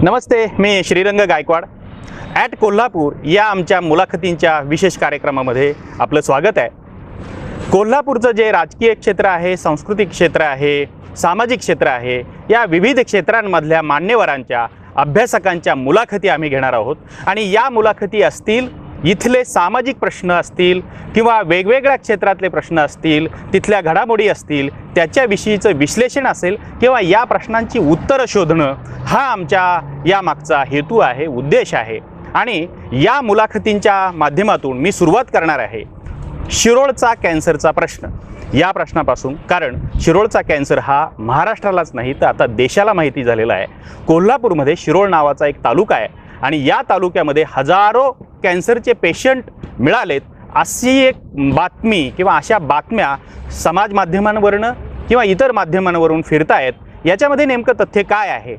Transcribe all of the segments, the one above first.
नमस्ते, मी Shrirang Gaikwad at Kolhapur या आमच्या मुलाखतींच्या विशेष कार्यक्रमामध्ये आपलं स्वागत आहे। कोल्हापूरचं जे राजकीय क्षेत्र आहे, सांस्कृतिक क्षेत्र आहे, सामाजिक क्षेत्र आहे, या विविध क्षेत्रांमधल्या मान्यवरांच्या अभ्यासकांच्या मुलाखती आम्ही घेणार आहोत आणि या मुलाखती असतील इथले सामाजिक प्रश्न असतील किंवा वेगवेगळ्या क्षेत्रातले प्रश्न असतील, तिथल्या घडामोडी असतील, त्याच्याविषयीचं विश्लेषण असेल किंवा या प्रश्नांची उत्तरं शोधणं हा आमच्या या मागचा हेतू आहे, उद्देश आहे। आणि या मुलाखतींच्या माध्यमातून मी सुरुवात करणार आहे शिरोळचा कॅन्सरचा प्रश्न या प्रश्नापासून, कारण शिरोळचा कॅन्सर हा महाराष्ट्रालाच नाही तर आता देशाला माहिती झालेला आहे। कोल्हापूरमध्ये शिरोळ नावाचा एक तालुका आहे आणि या तालुक्यामध्ये हजारो कॅन्सरचे पेशंट मिळालेत अशी एक बातमी किंवा अशा बातम्या समाज माध्यमांवरनं किंवा इतर माध्यमांवरून फिरतायत। याच्यामध्ये नेमकं तथ्य काय आहे,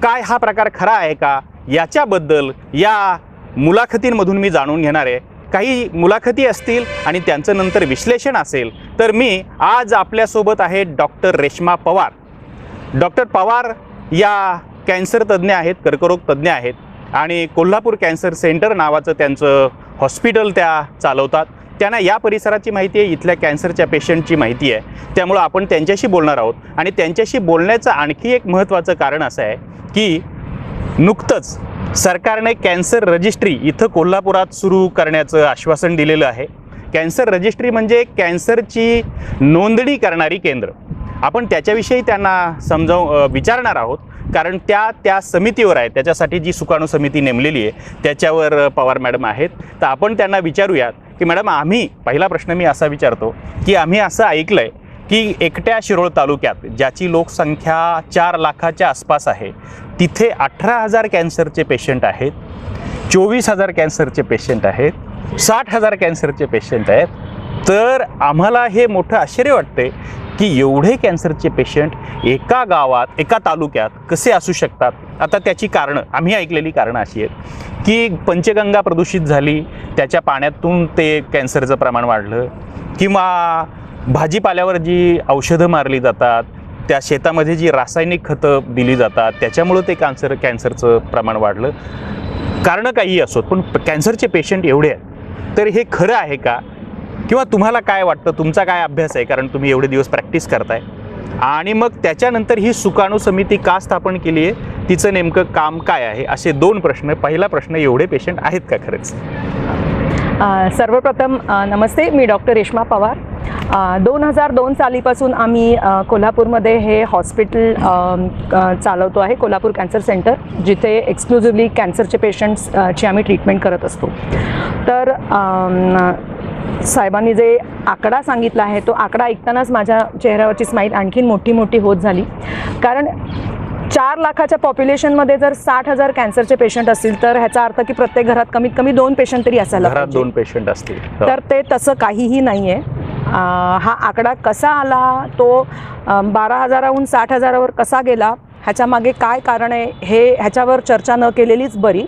काय हा प्रकार खरा आहे का, याच्याबद्दल या मुलाखतींमधून मी जाणून घेणार आहे। काही मुलाखती असतील आणि त्यांचं नंतर विश्लेषण असेल। तर मी आज आपल्यासोबत आहे डॉक्टर रेश्मा पवार। डॉक्टर पवार या कॅन्सर तज्ज्ञ आहेत, कर्करोग तज्ज्ञ आहेत आणि कोल्हापूर कॅन्सर सेंटर नावाचं त्यांचं हॉस्पिटल त्या चालवतात। त्यांना या परिसराची माहिती आहे, इथल्या कॅन्सरच्या पेशंटची माहिती आहे, त्यामुळं आपण त्यांच्याशी बोलणार आहोत। आणि त्यांच्याशी बोलण्याचं आणखी एक महत्त्वाचं कारण असं आहे की नुकतंच सरकारने कॅन्सर रजिस्ट्री इथं कोल्हापुरात सुरू करण्याचं आश्वासन दिलेलं आहे। कॅन्सर रजिस्ट्री म्हणजे कॅन्सरची नोंदणी करणारी केंद्र। आपण त्याच्याविषयी त्यांना विचारणार आहोत, कारण त्या समितीवर आहे, त्याच्यासाठी जी सुकाणू समिती नेमलेली आहे त्याच्यावर पवार मॅडम आहेत। तर आपण त्यांना विचारूयात की मॅडम, पहिला प्रश्न मी असा विचारतो की आम्ही असं ऐकलं आहे की एकट्या शिरोळ तालुक्यात ज्याची लोकसंख्या 4 लाखाच्या आसपास आहे तिथे 18,000 कॅन्सरचे पेशंट आहेत, 24,000 कॅन्सरचे पेशंट आहेत, 60,000 कॅन्सरचे पेशंट आहेत। तर आम्हाला हे मोठं आश्चर्य वाटते की एवढे कॅन्सरचे पेशंट एका गावात, एका तालुक्यात कसे असू शकतात। आता त्याची कारणं आम्ही ऐकलेली कारणं अशी आहेत की पंचगंगा प्रदूषित झाली, त्याच्या पाण्यातून ते कॅन्सरचं प्रमाण वाढलं, किंवा भाजीपाल्यावर जी औषधं मारली जातात, त्या शेतामध्ये जी रासायनिक खतं दिली जातात त्याच्यामुळं ते कॅन्सरचं प्रमाण वाढलं। कारणं काहीही असोत, पण कॅन्सरचे पेशंट एवढे आहेत। तर हे खरं आहे का, किंवा तुम्हाला काय वाटतं, तुमचा काय अभ्यास आहे, कारण तुम्ही एवढे दिवस प्रॅक्टिस करताय, आणि मग त्याच्यानंतर ही सुकाणू समिती का स्थापन केली आहे, तिचं नेमकं काम काय आहे, असे 2 प्रश्न। पहिला प्रश्न, एवढे पेशंट आहेत का खरंच? सर्वप्रथम नमस्ते, मी डॉक्टर रेश्मा पवार। 2002 सालीपासून आम्ही कोल्हापूरमध्ये हे हॉस्पिटल चालवतो आहे, कोल्हापूर कॅन्सर सेंटर, जिथे एक्सक्लुझिव्हली कॅन्सरचे पेशंट्सची आम्ही ट्रीटमेंट करत असतो। तर साहेबांनी जे आकडा सांगितला आहे तो आकडा ऐकतानाच माझ्या चेहऱ्यावरची स्माईल आणखीन मोठी होत झाली, कारण 4 लाखाच्या पॉप्युलेशनमध्ये जर 60,000 कॅन्सरचे पेशंट असतील तर ह्याचा अर्थ की प्रत्येक घरात कमीत कमी 2 पेशंट तरी असायला घरात 2 पेशंट असतील। तर ते तसं काहीही नाही आहे। हा आकडा कसा आला, तो 12,000हून 60,000वर कसा गेला, ह्याच्या मागे काय कारण आहे ह्याच्यावर चर्चा न केलेलीच बरी।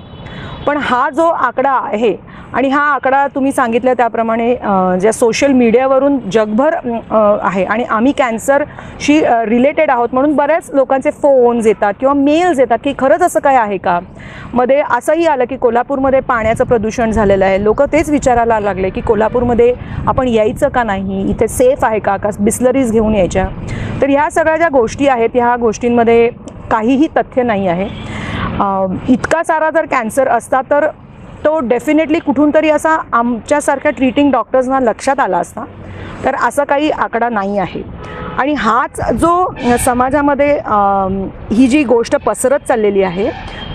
पण हा जो आकडा आहे, आणि हा आकडा तुम्ही सांगितलं त्याप्रमाणे ज्या सोशल मीडियावरून जगभर आहे, आणि आम्ही कॅन्सरशी रिलेटेड आहोत म्हणून बऱ्याच लोकांचे फोन्स येतात किंवा मेल्स येतात की खरंच असं काय आहे का। मध्ये असंही आलं की कोल्हापूरमध्ये पाण्याचं प्रदूषण झालेलं आहे, लोक तेच विचारायला लागले की कोल्हापूरमध्ये आपण यायचं का नाही, इथे सेफ आहे का बिस्लरीज घेऊन यायच्या। तर ह्या सगळ्या ज्या गोष्टी आहेत, ह्या गोष्टींमध्ये काहीही तथ्य नाही आहे। इतका सारा जर कॅन्सर असता तर तो डेफिनेटली कुठून तरी असा आमच्यासारख्या ट्रीटिंग डॉक्टर्सना लक्षात आला असता। तर असा काही आकडा नाही आहे। आणि हाच जो समाजामध्ये ही जी गोष्ट पसरत चाललेली आहे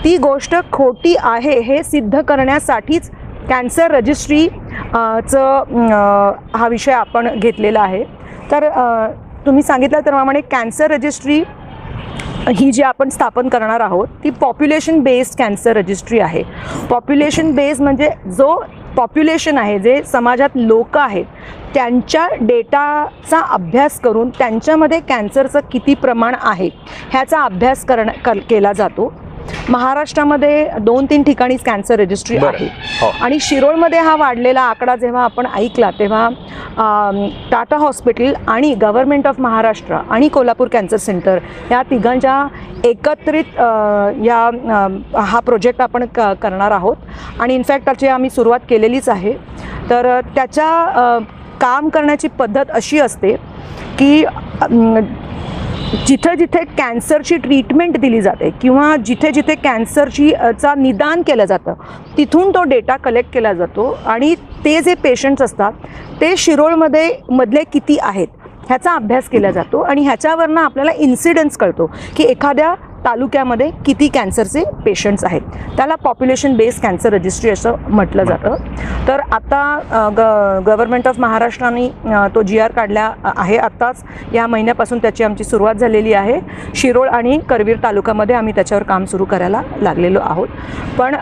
ती गोष्ट खोटी आहे हे सिद्ध करण्यासाठीच कॅन्सर रजिस्ट्रीचं हा विषय आपण घेतलेला आहे। तर तुम्ही सांगितलं त्याप्रमाणे कॅन्सर रजिस्ट्री ही जी आपण स्थापन करणार आहोत ती पॉप्युलेशन बेस्ड कॅन्सर रजिस्ट्री आहे। पॉप्युलेशन बेस्ड म्हणजे जो पॉप्युलेशन आहे, जे समाजात लोक आहेत त्यांच्या डेटाचा अभ्यास करून त्यांच्यामध्ये कॅन्सरचं किती प्रमाण आहे ह्याचा अभ्यास केला जातो। महाराष्ट्रामध्ये 2-3 ठिकाणी कॅन्सर रजिस्ट्री बरं. आहे हो. आणि शिरोळमध्ये हा वाढलेला आकडा जेव्हा आपण ऐकला तेव्हा टाटा हॉस्पिटल आणि गव्हर्नमेंट ऑफ महाराष्ट्र आणि कोल्हापूर कॅन्सर सेंटर या तिघांच्या एकत्रित हा प्रोजेक्ट आपण करणार आहोत आणि इनफॅक्ट त्याची आम्ही सुरुवात केलेलीच आहे. तर त्याच्या काम करण्याची पद्धत अशी असते की जिथे जिथे कॅन्सरची ट्रीटमेंट दिली जाते किंवा जिथे जिथे चा निदान केलं जातं तिथून तो डेटा कलेक्ट केला जातो आणि ते जे पेशंट्स असतात ते शिरोळमध्ये मधले किती आहेत ह्याचा अभ्यास केला जातो आणि ह्याच्यावरनं आपल्याला इन्सिडन्स कळतो की एखाद्या तालुक्यामध्ये किती कॅन्सरचे पेशंट्स आहेत. त्याला पॉप्युलेशन बेस्ड कॅन्सर रजिस्ट्री असं म्हटलं जातं. तर आता गव्हर्नमेंट ऑफ महाराष्ट्राने तो GR काढला आहे. आत्ताच या महिन्यापासून त्याची आमची सुरुवात झालेली आहे. शिरोळ आणि करवीर तालुक्यामध्ये आम्ही त्याच्यावर काम सुरू करायला लागलेलो आहोत. पण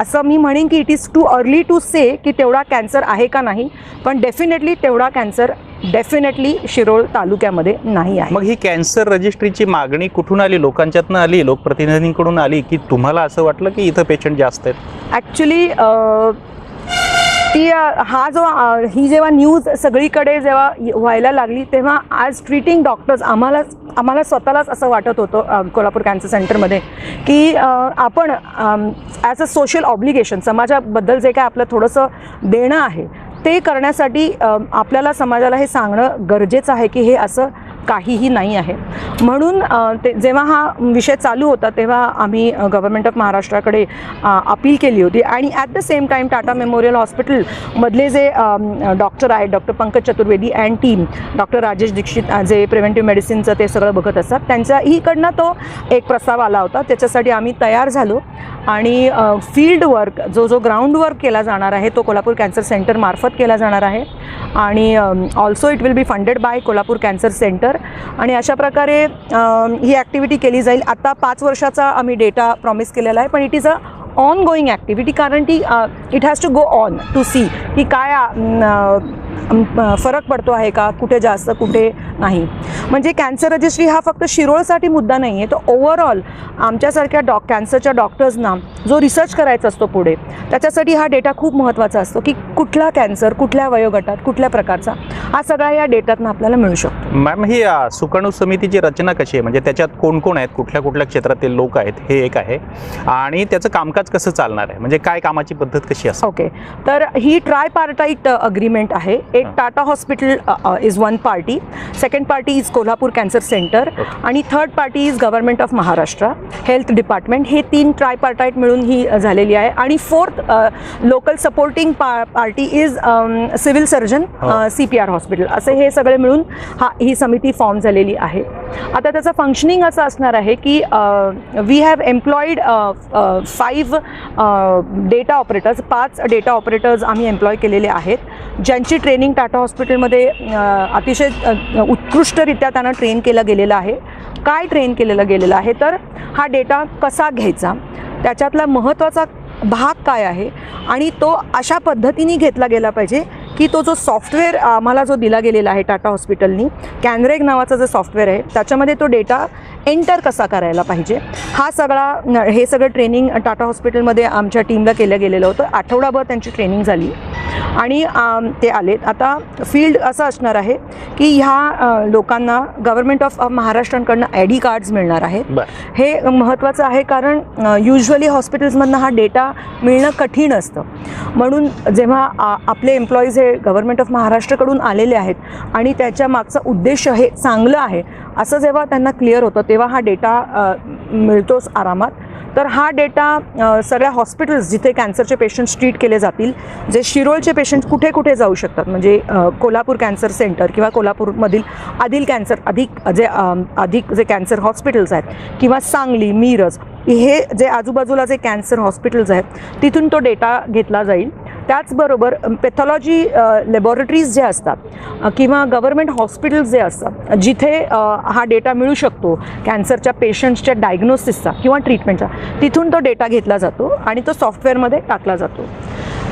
असं मी म्हणेन की it is too early to say की तेवढा कॅन्सर आहे का नाही, पण डेफिनेटली तेवढा कॅन्सर डेफिनेटली शिरोळ तालुक्यामध्ये नाही आहे. मग ही कॅन्सर रजिस्ट्रीची मागणी कुठून आली? लोकांच्यातनं आली, लोकप्रतिनिधींकडून आली, की तुम्हाला असं वाटलं की इथं पेशंट जास्त आहेत? ॲक्च्युली ही जेव्हा न्यूज सगळीकडे जेव्हा व्हायला लागली तेव्हा ॲज ट्रीटिंग डॉक्टर्स आम्हाला स्वतःलाच असं वाटत होतं कोल्हापूर कॅन्सर सेंटरमध्ये की आपण ॲज अ सोशल ऑब्लिगेशन समाजाबद्दल जे काय आपलं थोडंसं देणं आहे ते करण्यासाठी आपल्याला समाजाला हे सांगणं गरजेचं आहे की हे असं काहीही नाही आहे. म्हणून जेव्हा हा विषय चालू होता तेव्हा आम्ही गव्हर्नमेंट ऑफ महाराष्ट्राकडे अपील केली होती आणि at the same time Tata memorial हॉस्पिटलमधले जे डॉक्टर आहेत, doctor Pankaj Chaturvedi and team, doctor Rajesh Dixit जे प्रिव्हेंटिव्ह मेडिसिनचं ते सगळं बघत असतात, त्यांच्या हीकडनं तो एक प्रस्ताव आला होता. त्याच्यासाठी आम्ही तयार झालो आणि फील्ड वर्क जो ग्राउंड वर्क केला जाणार आहे तो कोल्हापूर कॅन्सर सेंटर मार्फत केला जाणार आहे आणि also it will be funded by Kolhapur cancer centre आणि अशा प्रकारे ही ॲक्टिव्हिटी केली जाईल. आता 5 वर्षाचा आम्ही डेटा प्रॉमिस केलेला आहे, पण it is a ongoing activity कारण ती it has to go on to see की काय फरक पडतो आहे का, कुठे जास्त कुठे नाही. म्हणजे कॅन्सर रजिस्ट्री हा फक्त शिरोळसाठी मुद्दा नाही आहे, तो ओव्हरऑल आमच्यासारख्या कॅन्सरच्या डॉक्टर्सना जो रिसर्च करायचा असतो पुढे त्याच्यासाठी हा डेटा खूप महत्त्वाचा असतो की कुठला कॅन्सर कुठल्या वयोगटात कुठल्या प्रकारचा हा सगळा या डेटातनं आपल्याला मिळू शकतो. मॅम, ही सुकाणू समितीची रचना कशी आहे? म्हणजे त्याच्यात कोण कोण आहेत, कुठल्या कुठल्या क्षेत्रातील लोक आहेत, हे एक आहे आणि त्याचं कामकाज कसं चालणार आहे, म्हणजे काय कामाची पद्धत कशी असते? ओके, तर ही ट्रायपार्टाईट अग्रीमेंट आहे. एक Tata hospital is one party, second party is Kolhapur cancer centre आणि third party is government of Maharashtra health department. हे 3 ट्रायपार्टाईट मिळून ही झालेली आहे आणि fourth local supporting party is civil surgeon CPR hospital. असे हे सगळे मिळून ही समिती फॉर्म झालेली आहे. आता त्याचं फंक्शनिंग असं असणार आहे की we have employed 5 data operators, 5 data operators आम्ही एम्प्लॉय केलेले आहेत ज्यांची ट्रेनिंग टाटा हॉस्पिटलमध्ये अतिशय उत्कृष्टरित्या त्यांना ट्रेन केलं गेलेलं आहे. काय ट्रेन केलेलं गेलेलं आहे तर हा डेटा कसा घ्यायचा, त्याच्यातला महत्त्वाचा भाग काय आहे आणि तो अशा पद्धतीने घेतला गेला पाहिजे की तो जो सॉफ्टवेअर आम्हाला जो दिला गेलेला आहे टाटा हॉस्पिटलनी, कॅनरेग नावाचा जो सॉफ्टवेअर आहे त्याच्यामध्ये तो डेटा एंटर कसा करायला पाहिजे हे सगळं ट्रेनिंग टाटा हॉस्पिटलमध्ये आमच्या टीमला केलं गेलेलं होतं. आठवडाभर त्यांची ट्रेनिंग झाली आणि ते आलेत. आता फील्ड असं असणार आहे की ह्या लोकांना गव्हर्नमेंट ऑफ महाराष्ट्राकडनं ID कार्ड्स मिळणार आहेत. हे महत्त्वाचं आहे कारण युजली हॉस्पिटल्समधनं हा डेटा मिळणं कठीण असतं. म्हणून जेव्हा आपले एम्प्लॉईज हे गव्हर्नमेंट ऑफ महाराष्ट्राकडून आलेले आहेत आणि त्याच्या मागचा उद्देश हे चांगलं आहे असं जेव्हा त्यांना क्लिअर होतं तेव्हा हा डेटा मिळतोच आरामात. तर हा डेटा सगळ्या हॉस्पिटल्स जिथे कॅन्सरचे पेशंट्स ट्रीट केले जातील, जे शिरोळचे पेशंट्स कुठे कुठे जाऊ शकतात म्हणजे कोल्हापूर कॅन्सर सेंटर किंवा कोल्हापूरमधील अधिक जे कॅन्सर हॉस्पिटल्स आहेत किंवा सांगली, मिरज हे जे आजूबाजूला जे कॅन्सर हॉस्पिटल्स आहेत तिथून तो डेटा घेतला जाईल. त्याचबरोबर पॅथॉलॉजी लॅबॉरेटरीज जे असतात किंवा गव्हर्नमेंट हॉस्पिटल्स जे असतात जिथे हा डेटा मिळू शकतो कॅन्सरच्या पेशंट्सच्या डायग्नोसिसचा किंवा ट्रीटमेंटचा, तिथून तो डेटा घेतला जातो आणि तो सॉफ्टवेअरमध्ये टाकला जातो.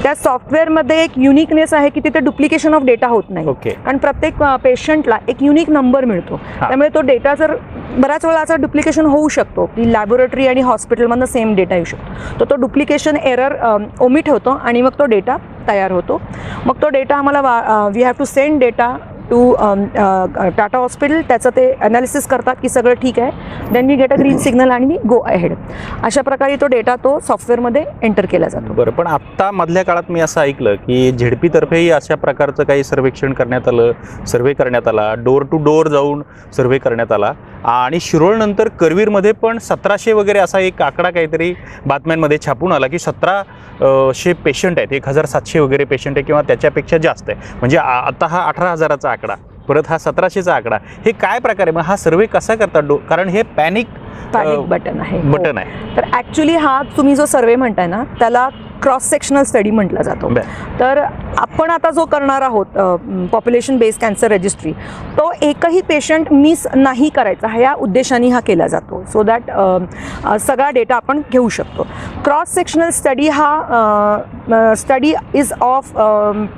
त्या सॉफ्टवेअरमध्ये एक युनिकनेस आहे की तिथे डुप्लिकेशन ऑफ डेटा होत नाही. ओके. कारण प्रत्येक पेशंटला एक युनिक नंबर मिळतो. त्यामुळे तो डेटा जर बऱ्याच वेळा असा डुप्लिकेशन होऊ शकतो की लॅबोरेटरी आणि हॉस्पिटलमधनं सेम डेटा येऊ शकतो. तो डुप्लिकेशन एरर ओमिट होतो आणि मग तो डेटा तयार होतो. मग तो डेटा आम्हाला we have to send data to Tata hospital. त्याचं ते अनालिसिस करतात की सगळं ठीक आहे. Then we get a green signal आणि मी गो अहेड. अशा प्रकारे तो डेटा तो सॉफ्टवेअरमध्ये एंटर केला जातो. बरं, पण आत्ता मधल्या काळात मी असं ऐकलं की झेडपीतर्फेही अशा प्रकारचं काही सर्वेक्षण करण्यात आलं, सर्व्हे करण्यात आला, डोर टू डोर जाऊन सर्व्हे करण्यात आला आणि शिरोळनंतर करवीरमध्ये पण 1700 वगैरे असा एक आकडा काहीतरी बातम्यांमध्ये छापून आला की 1700 पेशंट आहेत, 1700 वगैरे पेशंट आहे किंवा त्याच्यापेक्षा जास्त आहे. म्हणजे आता हा 18,000चा आकडा, परत हा 1700चा आकडा. हे काय प्रकारे, मग हा सर्व्हे कसा करतात? कारण हे पॅनिक बटन आहे. बटन आहे. तर ॲक्च्युली हा तुम्ही जो सर्वे म्हणताय ना त्याला क्रॉस सेक्शनल स्टडी म्हटला जातो. तर आपण आता जो करणार आहोत पॉप्युलेशन बेस्ड कॅन्सर रजिस्ट्री, तो एकही पेशंट मिस नाही करायचा ह्या उद्देशाने हा केला जातो. सो दॅट सगळा डेटा आपण घेऊ शकतो. क्रॉस सेक्शनल स्टडी हा स्टडी इज ऑफ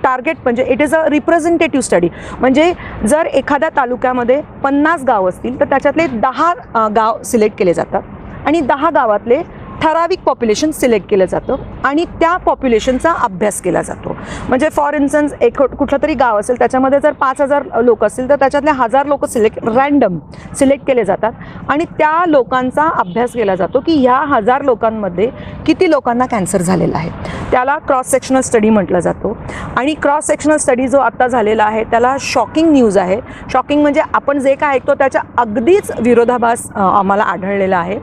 टार्गेट, म्हणजे it is a representative study. म्हणजे जर एखाद्या तालुक्यामध्ये 50 गाव असतील तर त्याच्यातले 10 गाव सिलेक्ट केले जातात आणि 10 गावातले ठराविक पॉप्युलेशन सिलेक्ट केलं जातं आणि त्या पॉप्युलेशनचा अभ्यास केला जातो. म्हणजे फॉर इन्स्टन्स एक कुठलं तरी गाव असेल त्याच्यामध्ये जर 5,000 लोक असतील तर त्याच्यातले 1000 लोक रँडम सिलेक्ट केले जातात आणि त्या लोकांचा अभ्यास केला जातो की ह्या 1000 लोकांमध्ये किती लोकांना कॅन्सर झालेला आहे. त्याला क्रॉस सेक्शनल स्टडी म्हटलं जातो. आणि क्रॉस सेक्शनल स्टडी जो आत्ता झालेला आहे त्याला शॉकिंग न्यूज आहे. शॉकिंग म्हणजे आपण जे काय ऐकतो त्याच्या अगदीच विरोधाभास आम्हाला आढळलेला आहे.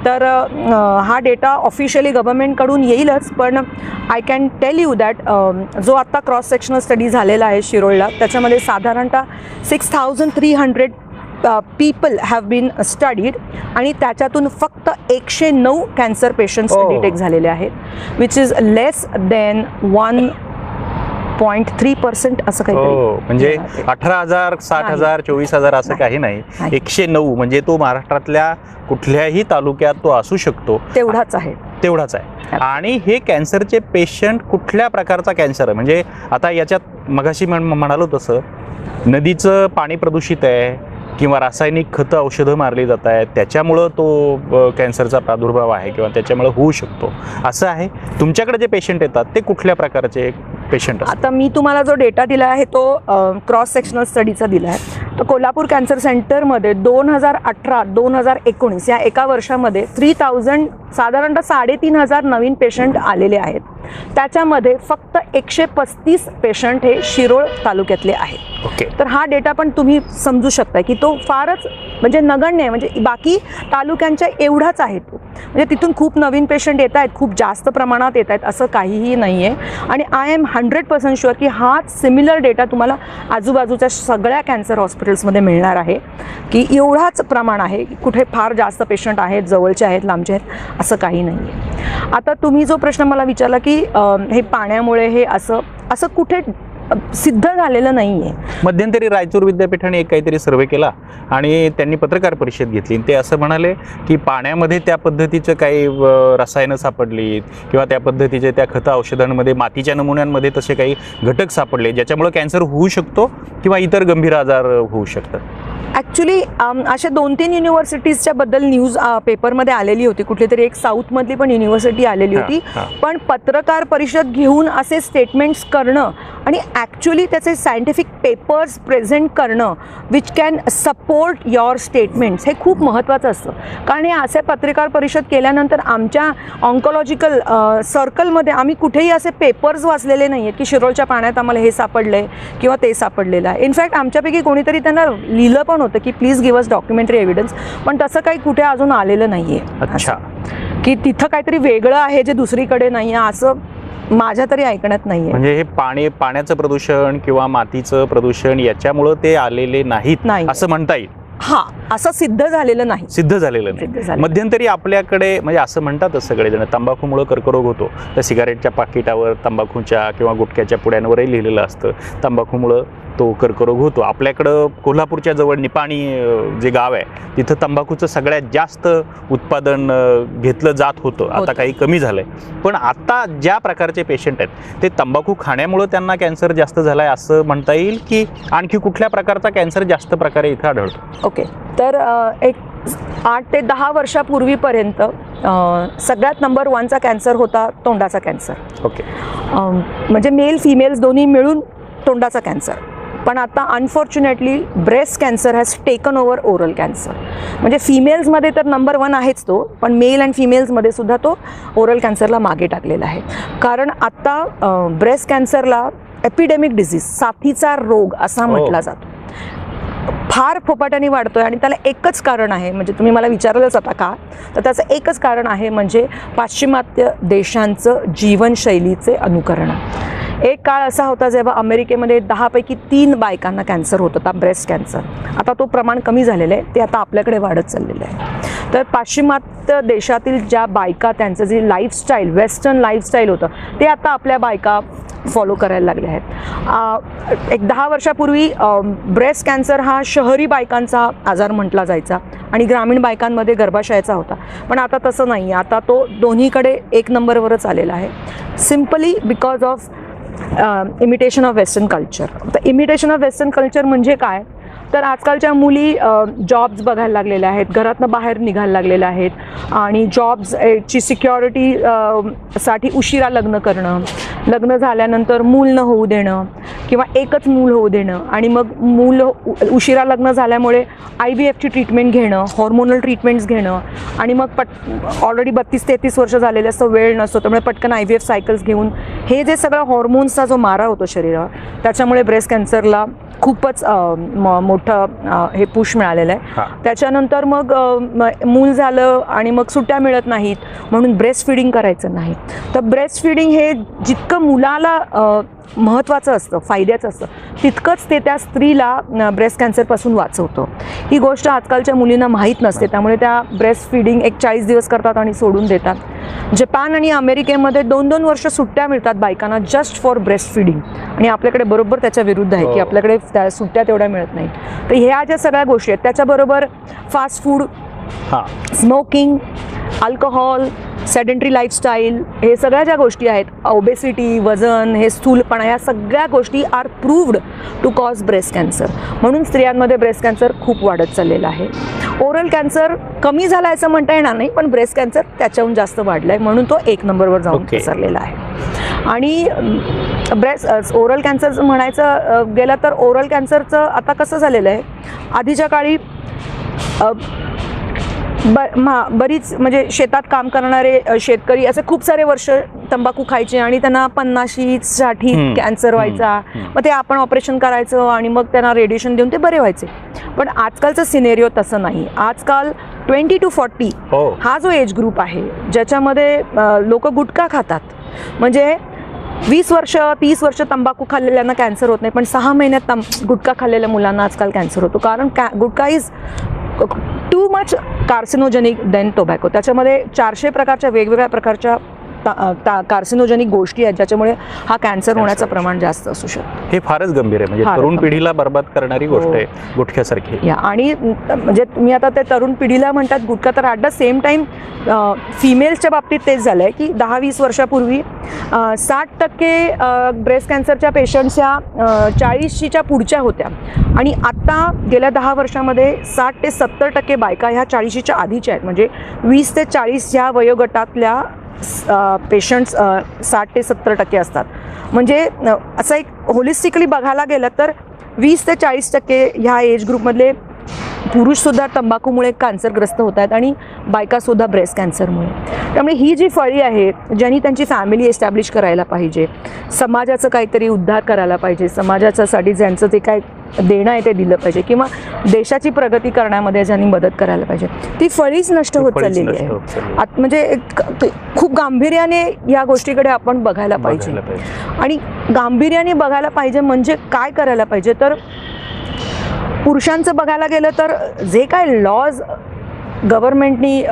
तर हा डेटा ऑफिशियली गव्हर्नमेंटकडून येईलच, पण I can tell you that जो आत्ता क्रॉस सेक्शनल स्टडी झालेला आहे शिरोळला त्याच्यामध्ये साधारणतः 6300 पीपल हॅव बीन स्टडीड आणि त्याच्यातून फक्त 109 कॅन्सर पेशंट्स डिटेक्ट झालेले आहेत, विच इज लेस दॅन 1.3% असं काही. म्हणजे 18,000, 60,000, 24,000 असं काही नाही. 109 म्हणजे तो महाराष्ट्रातल्या कुठल्याही तालुक्यात तो असू शकतो. तेवढाच आहे. आणि हे कॅन्सरचे पेशंट कुठल्या प्रकारचा कॅन्सर आहे? म्हणजे आता याच्यात मगाशी म्हणालो तसं नदीचं पाणी प्रदूषित आहे किंवा रासायनिक खतं औषधं मारली जात आहेत त्याच्यामुळं तो कॅन्सरचा प्रादुर्भाव आहे किंवा त्याच्यामुळं होऊ शकतो असं आहे. तुमच्याकडे जे पेशंट येतात ते कुठल्या प्रकारचे पेशंट? आता मी तुम्हाला जो डेटा दिला आहे तो क्रॉस सेक्शनल स्टडीचा दिला आहे. तर कोल्हापूर कॅन्सर सेंटरमध्ये 2018-2019 या एका वर्षामध्ये 3000 साधारणतः 3500 नवीन पेशंट आलेले आहेत. त्याच्यामध्ये फक्त 135 पेशंट हे शिरोळ तालुक्यातले आहेत. ओके. तर हा डेटा पण तुम्ही समजू शकता की तो फारच म्हणजे नगण्य आहे. म्हणजे बाकी तालुक्यांच्या एवढाच आहे तो. म्हणजे तिथून खूप नवीन पेशंट येत आहेत, खूप जास्त प्रमाणात येत आहेत असं काहीही नाही आहे. आणि आय एम 100% शुअर की हा सिमिलर डेटा तुम्हाला आजूबाजूच्या सगळ्या कॅन्सर हॉस्पिटल्समध्ये मिळणार आहे की एवढाच प्रमाण आहे. कुठे फार जास्त पेशंट आहेत, जवळचे आहेत, लांबचे आहेत असं काही नाही आहे. आता तुम्ही जो प्रश्न मला विचारला की हे पाण्यामुळे हे असं कुठे सिद्ध झालेलं नाही आहे. मध्यंतरी रायचूर विद्यापीठाने एक काहीतरी सर्वे केला आणि त्यांनी पत्रकार परिषद घेतली. ते असं म्हणाले की पाण्यामध्ये त्या पद्धतीचं काही रसायनं सापडलीत किंवा त्या पद्धतीचे त्या खतं औषधांमध्ये मातीच्या नमुन्यांमध्ये तसे काही घटक सापडले ज्याच्यामुळे कॅन्सर होऊ शकतो किंवा इतर गंभीर आजार होऊ शकतात. ॲक्च्युली अशा 2-3 युनिव्हर्सिटीजच्या बद्दल न्यूज पेपरमध्ये आलेली होती. कुठली तरी एक साऊथमधली पण युनिव्हर्सिटी आलेली होती. पण पत्रकार परिषद घेऊन असे स्टेटमेंट्स करणं आणि ॲक्च्युली त्याचे सायंटिफिक पेपर्स प्रेझेंट करणं which can support your statements हे खूप महत्त्वाचं असतं. कारण हे असे पत्रकार परिषद केल्यानंतर आमच्या ऑन्कोलॉजिकल सर्कलमध्ये आम्ही कुठेही असे पेपर्स वाचलेले नाही आहेत की शिरोळच्या पाण्यात आम्हाला हे सापडलं आहे किंवा ते सापडलेलं आहे. इनफॅक्ट आमच्यापैकी कोणीतरी त्यांना लिहिलं पण होतं की please give us documentary evidence, पण तसं काही कुठे अजून आलेलं नाही आहे. अच्छा. की तिथं काहीतरी वेगळं आहे जे दुसरीकडे नाही आहे असं माझ्या तरी ऐकण्यात नाही आहे. म्हणजे हे पाण्याचं प्रदूषण किंवा मातीचं प्रदूषण याच्यामुळं ते आलेले नाहीत असं म्हणता येईल. हा, असं सिद्ध झालेलं नाही. सिद्ध झालेलं नाही. मध्यंतरी आपल्याकडे म्हणजे असं म्हणतातच सगळेजण तंबाखूमुळे कर्करोग होतो. तर सिगारेटच्या पाकिटावर तंबाखूच्या किंवा गुटख्याच्या पुड्यांवरही लिहिलेलं असतं तंबाखूमुळं तो कर्करोग होतो. आपल्याकडं कोल्हापूरच्या जवळ निपाणी जे गाव आहे तिथं तंबाखूचं सगळ्यात जास्त उत्पादन घेतलं जात होतं. आता काही कमी झालंय, पण आता ज्या प्रकारचे पेशंट आहेत ते तंबाखू खाण्यामुळे त्यांना कॅन्सर जास्त झालाय असं म्हणता येईल, की आणखी कुठल्या प्रकारचा कॅन्सर जास्त प्रकारे इथं आढळतो? ओके, तर एक 8 ते 10 वर्षापूर्वीपर्यंत सगळ्यात नंबर 1चा कॅन्सर होता तोंडाचा कॅन्सर. ओके. म्हणजे मेल फिमेल्स दोन्ही मिळून तोंडाचा कॅन्सर. पण आता unfortunately breast cancer has taken over oral cancer. म्हणजे फिमेल्समध्ये तर नंबर 1 आहेच तो, पण मेल अँड फिमेल्समध्ये सुद्धा तो ओरल कॅन्सरला मागे टाकलेला आहे. कारण आता ब्रेस्ट कॅन्सरला एपिडेमिक डिझीज, साथीचा रोग असा म्हटला जातो, फार फोपाट्याने वाढतोय. आणि त्याला एकच कारण आहे, म्हणजे तुम्ही मला विचारलंच आता का, तर त्याचं एकच कारण आहे म्हणजे पाश्चिमात्य देशांचं जीवनशैलीचे अनुकरण. एक काळ असा होता जेव्हा अमेरिकेमध्ये 10 पैकी 3 बायकांना कॅन्सर होत होता, ब्रेस्ट कॅन्सर. आता तो प्रमाण कमी झालेलं आहे, ते आता आपल्याकडे वाढत चाललेलं आहे. तर पाश्चिमात्य देशातील ज्या बायका, त्यांचं जे लाईफस्टाईल, वेस्टर्न लाईफस्टाईल होतं, ते आता आपल्या बायका फॉलो करायला लागले आहेत. एक 10 वर्षापूर्वी ब्रेस्ट कॅन्सर हा शहरी बायकांचा आजार म्हटला जायचा आणि ग्रामीण बायकांमध्ये गर्भाशयाचा होता. पण आता तसं नाही, आता तो दोन्हीकडे 1 नंबरवरच आलेला आहे. Simply because of imitation of western culture. तर इमिटेशन ऑफ वेस्टर्न कल्चर म्हणजे काय, तर आजकालच्या मुली जॉब्स बघायला लागलेल्या आहेत, घरातनं बाहेर निघायला लागलेल्या आहेत आणि जॉब्सची सिक्युरिटी साठी उशिरा लग्न करणं, लग्न झाल्यानंतर मूल न होऊ देणं किंवा एकच मूल होऊ देणं आणि मग मूल उशिरा लग्न झाल्यामुळे IVFची ट्रीटमेंट घेणं, हॉर्मोनल ट्रीटमेंट्स घेणं आणि मग ऑलरेडी 32-33 वर्ष झालेले असं वेळ नसतो, त्यामुळे पटकन IVF सायकल्स घेऊन हे जे सगळं हॉर्मोन्सचा जो मारा होतो शरीरावर, त्याच्यामुळे ब्रेस्ट कॅन्सरला खूपच मोठं हे पुश मिळालेलं आहे. त्याच्यानंतर मग मूल झालं आणि मग सुट्ट्या मिळत नाहीत म्हणून ब्रेस्ट फिडिंग करायचं नाही. तर ब्रेस्ट फिडिंग हे जितकं मुलाला महत्त्वाचं असतं, फायद्याचं असतं, तितकंच ते त्या स्त्रीला ब्रेस्ट कॅन्सरपासून वाचवतं. ही गोष्ट आजकालच्या मुलींना माहीत नसते, त्यामुळे त्या ब्रेस्ट फिडिंग एक 40 दिवस करतात आणि सोडून देतात. जपान आणि अमेरिकेमध्ये 2-2 वर्ष सुट्ट्या मिळतात बायकांना जस्ट फॉर ब्रेस्ट फिडिंग, आणि आपल्याकडे बरोबर त्याच्या विरुद्ध आहे की आपल्याकडे त्या सुट्ट्या तेवढ्या मिळत नाहीत. तर ह्या ज्या सगळ्या गोष्टी आहेत, त्याच्याबरोबर fast food, smoking, alcohol, sedentary lifestyle, हे सगळ्या ज्या गोष्टी आहेत, ओबेसिटी, वजन, हे स्थूलपणा, या सगळ्या गोष्टी are proved to cause breast cancer. म्हणून स्त्रियांमध्ये ब्रेस्ट कॅन्सर खूप वाढत चाललेलं आहे. ओरल कॅन्सर कमी झाला असं म्हणता येणार नाही, पण ब्रेस्ट कॅन्सर त्याच्याहून जास्त वाढला आहे, म्हणून तो 1 नंबरवर जाऊन पसरलेला आहे. आणि ओरल कॅन्सर म्हणायचं गेलं तर ओरल कॅन्सरचं आता कसं झालेलं आहे, आधीच्या काळी बरीच म्हणजे शेतात काम करणारे शेतकरी असे खूप सारे वर्ष तंबाखू खायचे आणि त्यांना 50-60 कॅन्सर व्हायचा. मग ते आपण ऑपरेशन करायचं आणि मग त्यांना रेडिएशन देऊन ते बरे व्हायचे. पण आजकालचं सिनेरिओ तसं नाही. आजकाल 20 to 40 हा जो एज ग्रुप आहे, ज्याच्यामध्ये लोक गुटखा खातात, म्हणजे 20 वर्ष 30 वर्ष तंबाखू खाल्लेल्यांना कॅन्सर होत नाही, पण 6 महिन्यात गुटखा खाल्लेल्या मुलांना आजकाल कॅन्सर होतो. कारण gutkha is too much carcinogenic then tobacco. त्याच्यामध्ये 400 प्रकारच्या वेगवेगळ्या प्रकारच्या कार्सिनोजेनिक गोष्टी आहेत, ज्याच्यामुळे हा कॅन्सर होण्याचं प्रमाण जास्त असू शकतं. हे फारच गंभीर आहे, म्हणजे तरुण पिढीला बर्बाद करणारी गोष्ट आहे गुटख्यासारखी. आणि म्हणजे तुम्ही आता ते तरुण पिढीला म्हणतात गुटखा, तर ॲट द सेम टाईम फिमेल्सच्या बाबतीत तेच झालं आहे की 10-20 वर्षापूर्वी 60% ब्रेस्ट कॅन्सरच्या पेशंट्स ह्या 40च्या पुढच्या होत्या, आणि आत्ता गेल्या 10 वर्षामध्ये 60 ते 70% बायका ह्या 40च्या आधीच्या आहेत. म्हणजे 20 ते 40 ह्या वयोगटातल्या पेशंट्स 60 ते 70% असतात. म्हणजे असं एक होलिस्टिकली बघायला गेलं तर 20 ते 40% ह्या एज ग्रुपमधले पुरुषसुद्धा तंबाखूमुळे कॅन्सरग्रस्त होत आहेत आणि बायकासुद्धा ब्रेस्ट कॅन्सरमुळे. त्यामुळे ही जी फळी आहे, ज्यांनी त्यांची फॅमिली एस्टॅब्लिश करायला पाहिजे, समाजाचं काहीतरी उद्धार करायला पाहिजे, समाजाच्यासाठी ज्यांचं जे काय देणं आहे ते दिलं पाहिजे, किंवा देशाची प्रगती करण्यामध्ये ज्यांनी मदत करायला पाहिजे, ती फळीच नष्ट होत चाललेली आहे. म्हणजे खूप गांभीर्याने या गोष्टीकडे आपण बघायला पाहिजे. आणि गांभीर्याने बघायला पाहिजे म्हणजे काय करायला पाहिजे, तर पुरुषांचं बघायला गेलं तर जे काय लॉज गव्हर्नमेंटनी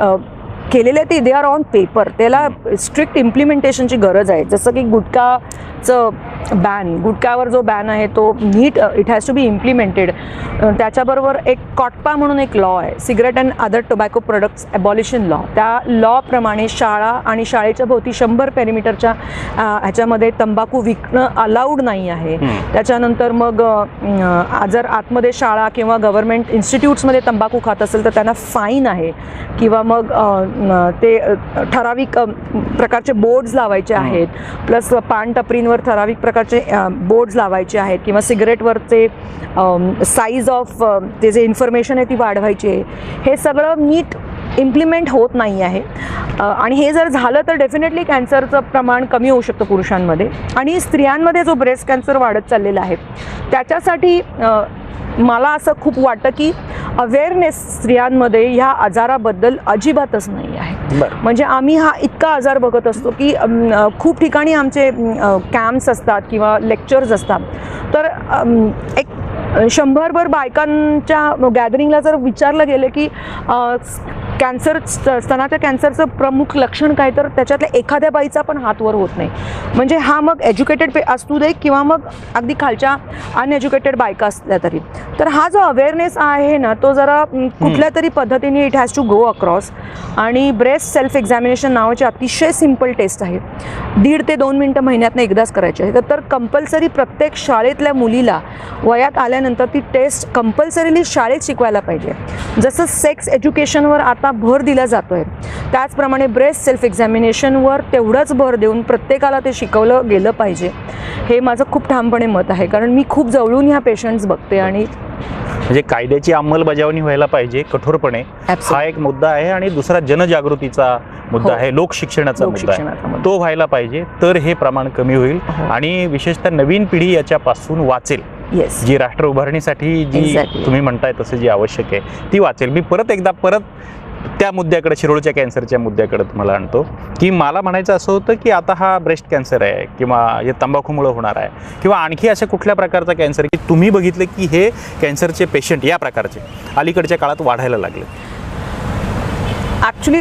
केलेले ते आर ऑन पेपर, त्याला स्ट्रिक्ट इम्प्लिमेंटेशनची गरज आहे. जसं की गुटखाचं बॅन, गुटख्यावर जो बॅन आहे तो नीट it has to be implemented. त्याच्याबरोबर एक कॉटपा म्हणून एक लॉ आहे, cigarette and other tobacco products abolition law. त्या लॉप्रमाणे शाळा आणि शाळेच्या भोवती 100 पेरिमीटरच्या ह्याच्यामध्ये तंबाखू विकणं अलाउड नाही आहे. त्याच्यानंतर मग जर आतमध्ये शाळा किंवा गव्हर्नमेंट इन्स्टिट्यूट्समध्ये तंबाखू खात असेल तर त्यांना फाईन आहे, किंवा मग ते ठराविक प्रकारचे बोर्ड्स लावायचे आहेत. प्लस पान टपरींवर ठराविक प्रकारचे बोर्ड्स लावायचे आहेत, किंवा सिगरेटवरचे साईज ऑफ ते जे इन्फॉर्मेशन आहे ती वाढवायची आहे. हे सगळं नीट इम्प्लिमेंट होत नाही आहे. आणि हे जर झालं तर डेफिनेटली कॅन्सरचं प्रमाण कमी होऊ शकतं पुरुषांमध्ये. आणि स्त्रियांमध्ये जो ब्रेस्ट कॅन्सर वाढत चाललेला आहे त्याच्यासाठी मला असं खूप वाटतं की अवेअरनेस स्त्रियांमध्ये ह्या आजाराबद्दल अजिबातच नाही आहे. म्हणजे आम्ही हा इतका आजार बघत असतो की खूप ठिकाणी आमचे कॅम्प्स असतात किंवा लेक्चर्स असतात, तर एक 100भर बायकांच्या गॅदरिंगला जर विचारलं गेलं की कॅन्सर, स्तनाच्या कॅन्सरचं प्रमुख लक्षण काय, तर त्याच्यातल्या एखाद्या बाईचा पण हात वर होत नाही. म्हणजे हा मग एज्युकेटेड असू दे किंवा मग अगदी खालच्या अनएज्युकेटेड बायका असल्या तरी. तर हा जो अवेअरनेस आहे ना तो जरा कुठल्या तरी पद्धतीने it has to go across. आणि ब्रेस्ट सेल्फ एक्झामिनेशन नावाची अतिशय सिम्पल टेस्ट आहे, 1.5 ते 2 मिनटं महिन्यातनं एकदाच करायची आहे. तर कंपल्सरी प्रत्येक शाळेतल्या मुलीला वयात आल्यानंतर ती टेस्ट कंपल्सरीली शाळेत शिकवायला पाहिजे. जसं सेक्स एज्युकेशनवर आता भर दिला जातोय त्याचप्रमाणे ब्रेस्ट सेल्फ एक्झामिनेशनवर तेवढंच भर देऊन प्रत्येकाला ते शिकवलं गेलं पाहिजे. हे माझं खूप ठामपणे मत आहे, कारण मी खूप जवळून ह्या पेशंट्स बघते. आणि म्हणजे कायद्याची अंमलबजावणी व्हायला पाहिजे कठोरपणे, हा एक मुद्दा आहे. आणि दुसरा जनजागृतीचा मुद्दा आहे, लोकशिक्षणाचा मुद्दा आहे, तो व्हायला पाहिजे. तर हे प्रमाण कमी होईल आणि विशेषतः नवीन पिढी याच्यापासून वाचेल. जी राष्ट्र उभारणीसाठी जी तुम्ही म्हणताय तसं जी आवश्यक आहे ती वाचेल. मी परत त्या मुद्द्याकडे, शिरोळच्या कॅन्सरच्या मुद्द्याकडे तुम्हाला आणतो की मला म्हणायचं असं होतं की आता हा ब्रेस्ट कॅन्सर आहे किंवा हे तंबाखूमुळे होणार आहे किंवा आणखी अशा कुठल्या प्रकारचा कॅन्सर की तुम्ही बघितलं की हे कॅन्सरचे पेशंट या प्रकारचे अलीकडच्या काळात वाढायला लागले? ॲक्च्युली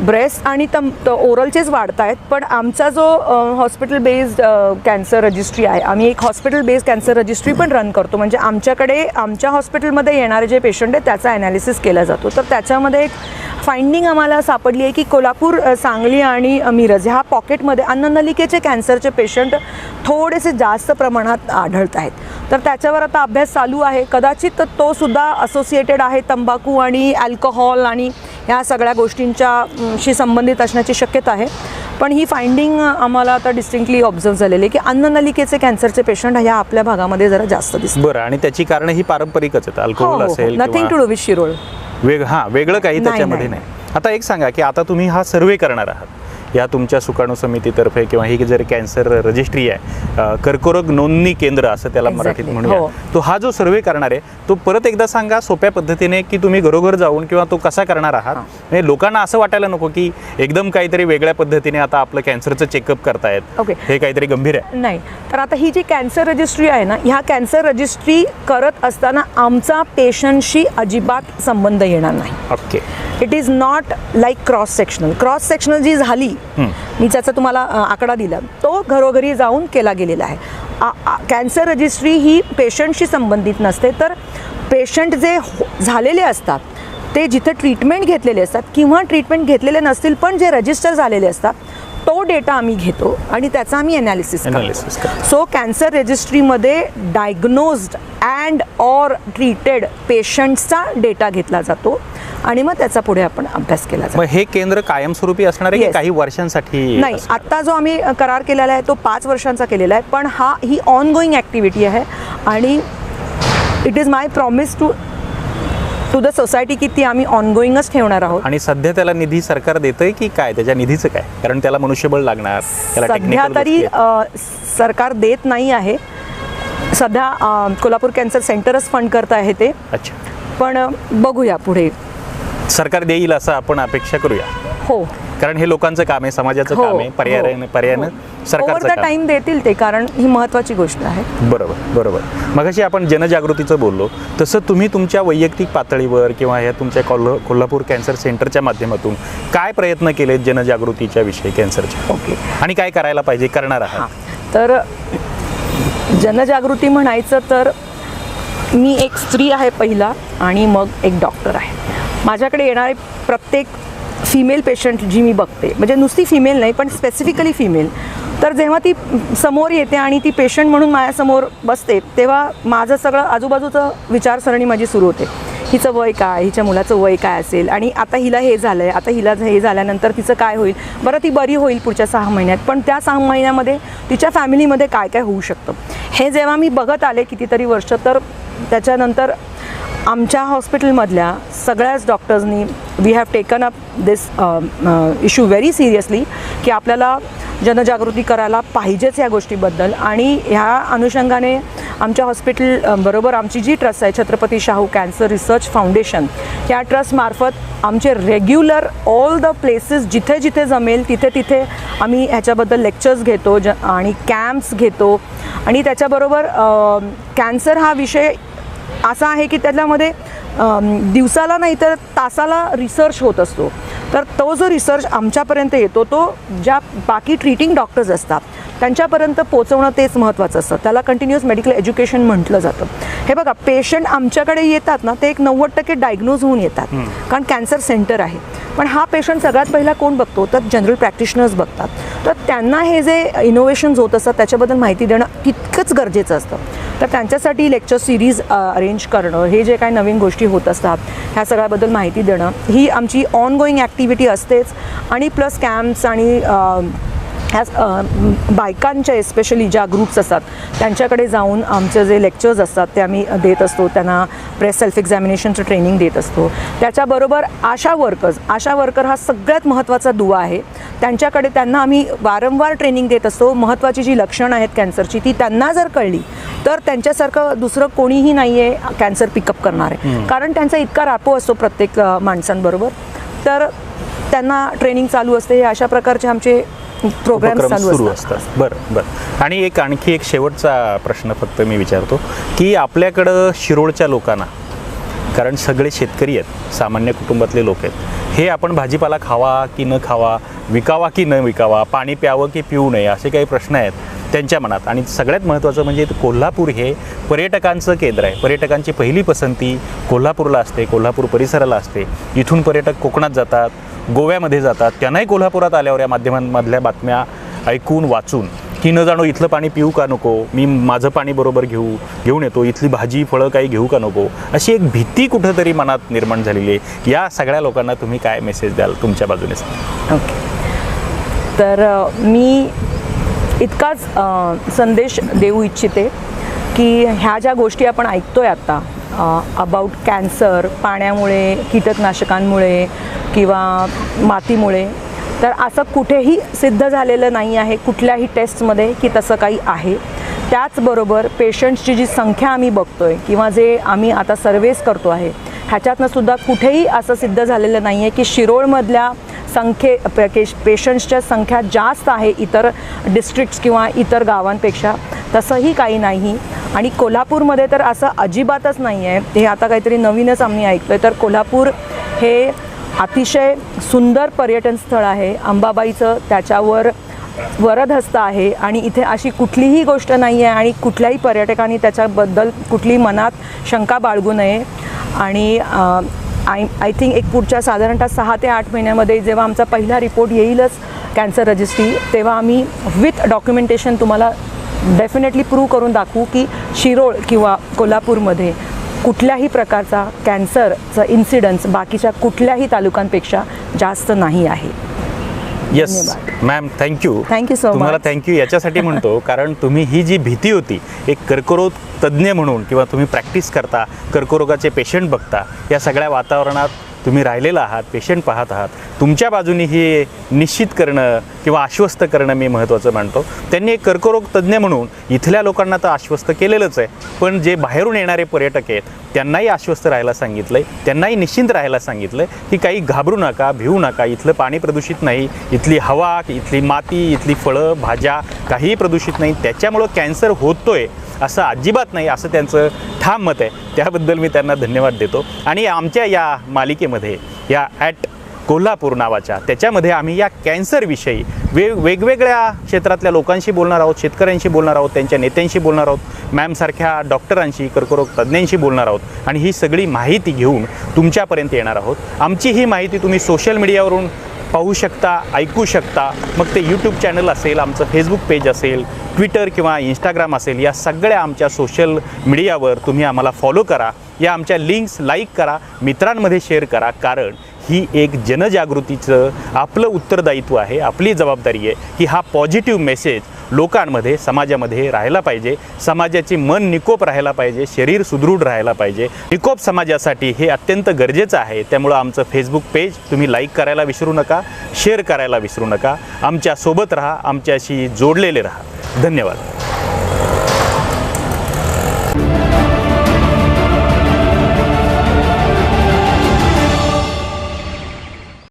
ब्रेस्ट आणि ओरलचेच वाढत आहेत, पण आमचा जो हॉस्पिटल बेस्ड कॅन्सर रजिस्ट्री आहे, आम्ही एक हॉस्पिटल बेस्ड कॅन्सर रजिस्ट्री पण रन करतो. म्हणजे आमच्याकडे आमच्या हॉस्पिटलमध्ये येणारे जे पेशंट आहेत त्याचा ॲनालिसिस केला जातो. तर त्याच्यामध्ये एक फाइंडिंग आम्हाला सापडली आहे की कोल्हापूर, सांगली आणि मिरज ह्या पॉकेटमध्ये अन्ननलिकेचे कॅन्सरचे पेशंट थोडेसे जास्त प्रमाणात आढळत आहेत. तर त्याच्यावर आता अभ्यास चालू आहे. कदाचित तो सुद्धा असोसिएटेड आहे तंबाखू आणि अल्कोहोल आणि ह्या सगळ्या गोष्टींच्याशी संबंधित असण्याची शक्यता आहे. पण ही फाइंडिंग आम्हाला आता डिस्टिंक्टली ऑब्झर्व झालेली आहे की अन्ननलिकेचे कॅन्सरचे पेशंट ह्या आपल्या भागामध्ये जरा जास्त दिसतात. बरं, आणि त्याची कारण ही पारंपरिकच आहेत, अल्कोहोल असेल, nothing to do with Shirol, वेगळं काही त्याच्यामध्ये नाही. आता एक सांगा की आता तुम्ही हा सर्वे करणार आहात या तुमच्या सुकाणू समितीतर्फे, किंवा ही जर कॅन्सर रजिस्ट्री आहे, कर्करोग नोंदणी केंद्र असं त्याला मराठीत म्हणूया, तो हा जो सर्वे करणार आहे तो परत एकदा सांगा सोप्या पद्धतीने की तुम्ही घरोघर जाऊन किंवा तो कसा करणार आहात. म्हणजे लोकांना असं वाटायला नको की एकदम काहीतरी वेगळ्या पद्धतीने आता आपलं कॅन्सरचं चेकअप करतायत, हे काहीतरी गंभीर आहे. नाही, तर आता ही जी कॅन्सर रजिस्ट्री आहे ना, ह्या कॅन्सर रजिस्ट्री करत असताना आमचा पेशंटशी अजिबात संबंध येणार नाही. Okay, it is not like cross sectional जी झाली, मी त्याचा तुम्हाला आकडा दिला, तो घरोघरी जाऊन केला गेलेला आहे. कॅन्सर रजिस्ट्री ही पेशंटशी संबंधित नसते, तर पेशंट जे झालेले असतात ते जिथे ट्रीटमेंट घेतलेले असतात किंवा ट्रीटमेंट घेतलेले नसतील पण जे रजिस्टर झालेले असतात तो डेटा आम्ही घेतो आणि त्याचा आम्ही ॲनालिसिस करतो. सो कॅन्सर रजिस्ट्रीमध्ये डायग्नोज्ड अँड ऑर ट्रीटेड पेशंट्सचा डेटा घेतला जातो आणि मग त्याचा पुढे आपण अभ्यास केला जातो. हे केंद्र कायमस्वरूपी असणार आहे की काही वर्षांसाठी? नाही, आता जो आम्ही करार केलेला आहे तो 5 वर्षांचा केलेला आहे, पण ही ऑनगोईंग ॲक्टिव्हिटी आहे आणि it is my promise to the society की ती आम्ही ऑनगोईंगच ठेवणार आहोत. आणि सध्या त्याला निधी सरकार देतंय की काय? त्याच्या निधीचं काय? कारण त्याला मनुष्यबळ लागणार, त्याला सध्या तरी सरकार देत नाही आहे. सध्या कोल्हापूर कॅन्सर सेंटरच फंड करत आहे ते. अच्छा, पण बघूया पुढे सरकार देईल असं आपण अपेक्षा करूया. हो, कारण हे लोकांचं काम आहे, समाजाचं काम आहे, पर्यायानं सरकारचं काम. टाइम देतील ते, कारण ही महत्त्वाची गोष्ट आहे. बरोबर. मगाशी आपण जनजागृतीचं बोललो, तसं तुम्ही तुमच्या वैयक्तिक पातळीवर किंवा ह्या तुमच्या कोल्हापूर कॅन्सर सेंटरच्या माध्यमातून काय प्रयत्न केले जनजागृतीच्या विषयी कॅन्सरचे? ओके, आणि काय करायला पाहिजे, करणार आहात? तर जनजागृती म्हणायचं तर मी एक स्त्री आहे पहिला आणि मग एक डॉक्टर आहे. माझ्याकडे येणारे प्रत्येक फिमेल पेशंट जी मी बघते, म्हणजे नुसती फिमेल नाही पण स्पेसिफिकली फिमेल, तर जेव्हा ती समोर येते आणि ती पेशंट म्हणून माझ्यासमोर बसते तेव्हा माझं सगळं आजूबाजूचं विचारसरणी माझी सुरू होते. हिचं वय काय, हिच्या मुलाचं वय काय असेल, आणि आता हिला हे झालं आहे, आता हिला हे झाल्यानंतर तिचं काय होईल, बरं ती बरी होईल पुढच्या 6 महिन्यात, पण त्या 6 महिन्यामध्ये तिच्या फॅमिलीमध्ये काय काय होऊ शकतं, हे जेव्हा मी बघत आले कितीतरी वर्ष, तर त्याच्यानंतर आमच्या हॉस्पिटलमधल्या सगळ्याच डॉक्टर्सनी we have taken up this issue very seriously, की आपल्याला जनजागृती करायला पाहिजेच या गोष्टीबद्दल. आणि ह्या अनुषंगाने आमच्या हॉस्पिटल बरोबर आमची जी ट्रस्ट आहे Chhatrapati Shahu cancer research foundation, या ट्रस्टमार्फत आमचे रेग्युलर ऑल द प्लेसेस जिथे जिथे जमेल तिथे तिथे आम्ही ह्याच्याबद्दल लेक्चर्स घेतो आणि कॅम्प्स घेतो. आणि त्याच्याबरोबर कॅन्सर हा विषय असा आहे की त्याच्यामध्ये दिवसाला नाही तर तासाला रिसर्च होत असतो. तर तो जो रिसर्च आमच्यापर्यंत येतो तो ज्या बाकी ट्रीटिंग डॉक्टर्स असतात त्यांच्यापर्यंत पोचवणं तेच महत्त्वाचं असतं. त्याला कंटिन्युअस मेडिकल एज्युकेशन म्हटलं जातं. हे बघा, पेशंट आमच्याकडे येतात ना, ते एक 90% डायग्नोज होऊन येतात, कारण कॅन्सर सेंटर आहे. पण हा पेशंट सगळ्यात पहिला कोण बघतो, तर जनरल प्रॅक्टिशनर्स बघतात. तर त्यांना हे जे इनोव्हेशन्स होत असतात त्याच्याबद्दल माहिती देणं तितकंच गरजेचं असतं. तर त्यांच्यासाठी लेक्चर सिरीज अरेंज करणं, हे जे काही नवीन गोष्टी होत असतात ह्या सगळ्याबद्दल माहिती देणं, ही आमची ऑनगोईंग ॲक्टिव्हिटी असतेच. आणि प्लस कॅम्प्स आणि ह्या बायकांच्या एस्पेशली ज्या ग्रुप्स असतात त्यांच्याकडे जाऊन आमचे जे लेक्चर्स असतात ते आम्ही देत असतो. त्यांना ब्रेस्ट सेल्फ एक्झामिनेशनचं ट्रेनिंग देत असतो. त्याच्याबरोबर आशा वर्कर हा सगळ्यात महत्त्वाचा दुवा आहे. त्यांना आम्ही वारंवार ट्रेनिंग देत असतो. महत्त्वाची जी लक्षणं आहेत कॅन्सरची ती त्यांना जर कळली तर त्यांच्यासारखं दुसरं कोणीही नाही आहे कॅन्सर पिकअप करणार आहे, कारण त्यांचा इतका रापो असतो प्रत्येक माणसांबरोबर. तर त्यांना ट्रेनिंग चालू असते. हे अशा प्रकारचे आमचे प्रोग्राम सुरू असतात. बरं. आणि आणखी एक शेवटचा प्रश्न फक्त मी विचारतो की आपल्याकडं शिरोळच्या लोकांना, कारण सगळे शेतकरी आहेत, सामान्य कुटुंबातले लोक आहेत, हे आपण भाजीपाला खावा की न खावा, विकावा की न विकावा, पाणी प्यावं की पिऊ नये, असे काही प्रश्न आहेत त्यांच्या मनात. आणि सगळ्यात महत्त्वाचं म्हणजे कोल्हापूर हे पर्यटकांचं केंद्र आहे. पर्यटकांची पहिली पसंती कोल्हापूरला असते, कोल्हापूर परिसराला असते. इथून पर्यटक कोकणात जातात, गोव्यामध्ये जातात. त्यांनाही कोल्हापुरात आल्यावर या माध्यमांमधल्या बातम्या ऐकून वाचून की न जाणो इथलं पाणी पिऊ का नको, मी माझं पाणी बरोबर घेऊन येतो, इथली भाजी फळं काही घेऊ का नको, अशी एक भीती कुठंतरी मनात निर्माण झालेली आहे. या सगळ्या लोकांना तुम्ही काय मेसेज द्याल तुमच्या बाजूने? ओके, तर मी इतकाच संदेश देऊ इच्छिते की ह्या ज्या गोष्टी आपण ऐकतोय आता अबाउट कॅन्सर, पाण्यामुळे, कीटकनाशकांमुळे किंवा मातीमुळे, तर असं कुठेही सिद्ध झालेलं नाही आहे कुठल्याही टेस्टमध्ये की तसं काही आहे. त्याचबरोबर पेशंट्सची जी संख्या आम्ही बघतोय किंवा जे आम्ही आता सर्वेस करतो आहे ह्याच्यातनं सुद्धा कुठेही असं सिद्ध झालेलं नाही आहे की शिरोळमधल्या पेशंट्सच्या संख्या जास्त आहे इतर डिस्ट्रिक्ट्स किंवा इतर गावांपेक्षा. तसंही काही नाही. आणि कोल्हापूरमध्ये तर असं अजिबातच नाही आहे. हे आता काहीतरी नवीनच आम्ही ऐकतो आहे. तर कोल्हापूर हे अतिशय सुंदर पर्यटन स्थळ आहे. अंबाबाईचं त्याच्यावर वरदहस्त आहे आणि इथे अशी कुठलीही गोष्ट नाही आहे आणि कुठल्याही पर्यटकांनी त्याच्याबद्दल कुठली मनात शंका बाळगू नये. आणि आय थिंक एक पुढच्या साधारणतः 6 ते 8 महिन्यामध्ये जेव्हा आमचा पहिला रिपोर्ट येईलच कॅन्सर रजिस्ट्री, तेव्हा आम्ही विथ डॉक्युमेंटेशन तुम्हाला डेफिनेटली प्रूव्ह करून दाखवू की शिरोळ किंवा कोल्हापूरमध्ये कुठल्याही प्रकारचा कॅन्सरचा इन्सिडन्स बाकीच्या कुठल्याही तालुक्यांपेक्षा जास्त नाही आहे. Yes ma'am, thank you so much. तुम्हाला थँक्यू याच्यासाठी म्हणतो कारण तुम्ही ही जी भीती होती, एक कर्करोग तज्ज्ञ म्हणून किंवा तुम्ही प्रॅक्टिस करता, कर्करोगाचे पेशंट बघता, या सगळ्या वातावरणात तुम्ही राहिलेला आहात, पेशंट पाहत आहात. तुमच्या बाजूने हे निश्चित करणं किंवा आश्वस्त करणं मी महत्त्वाचं मानतो. त्यांनी एक कर्करोग तज्ज्ञ म्हणून इथल्या लोकांना तर आश्वस्त केलेलंच आहे, पण जे बाहेरून येणारे पर्यटक आहेत त्यांनाही आश्वस्त राहायला सांगितलं आहे, त्यांनाही निश्चिंत राहायला सांगितलं आहे की काही घाबरू नका, भिवू नका. इथलं पाणी प्रदूषित नाही, इथली हवा, इथली माती, इथली फळं भाज्या काहीही प्रदूषित नाही, त्याच्यामुळं कॅन्सर होतोय असं अजिबात नाही, असं त्यांचं ठाम मत आहे. त्याबद्दल मी त्यांना धन्यवाद देतो. आणि आमच्या या मालिकेमध्ये या ॲट कोल्हापूर नावाच्या. त्याच्यामध्ये आम्ही या कॅन्सरविषयी वेगवेगळ्या क्षेत्रातल्या लोकांशी बोलणार आहोत, शेतकऱ्यांशी बोलणार आहोत, त्यांच्या नेत्यांशी बोलणार आहोत, मॅमसारख्या डॉक्टरांशी, कर्करोग तज्ज्ञांशी बोलणार आहोत आणि ही सगळी माहिती घेऊन तुमच्यापर्यंत येणार आहोत. आमची ही माहिती तुम्ही सोशल मीडियावरून पाहू शकता, ऐकू शकता. मग ते यूट्यूब चॅनल असेल, आमचं फेसबुक पेज असेल, ट्विटर किंवा इंस्टाग्राम असेल, या सगळ्या आमच्या सोशल मीडियावर तुम्ही आम्हाला फॉलो करा. या आमच्या लिंक्स लाईक करा, मित्रांमध्ये शेअर करा. कारण ही एक जनजागृतीचं आपलं उत्तरदायित्व आहे, आपली जबाबदारी आहे की हा पॉझिटिव्ह मेसेज लोकांमध्ये, समाजामध्ये राहायला पाहिजे. समाजाची मन निकोप राहायला पाहिजे, शरीर सुदृढ राहायला पाहिजे. निकोप समाजासाठी हे अत्यंत गरजेचं आहे. त्यामुळं आमचं फेसबुक पेज तुम्ही लाईक करायला विसरू नका, शेअर करायला विसरू नका. आमच्यासोबत राहा, आमच्याशी जोडलेले राहा. धन्यवाद.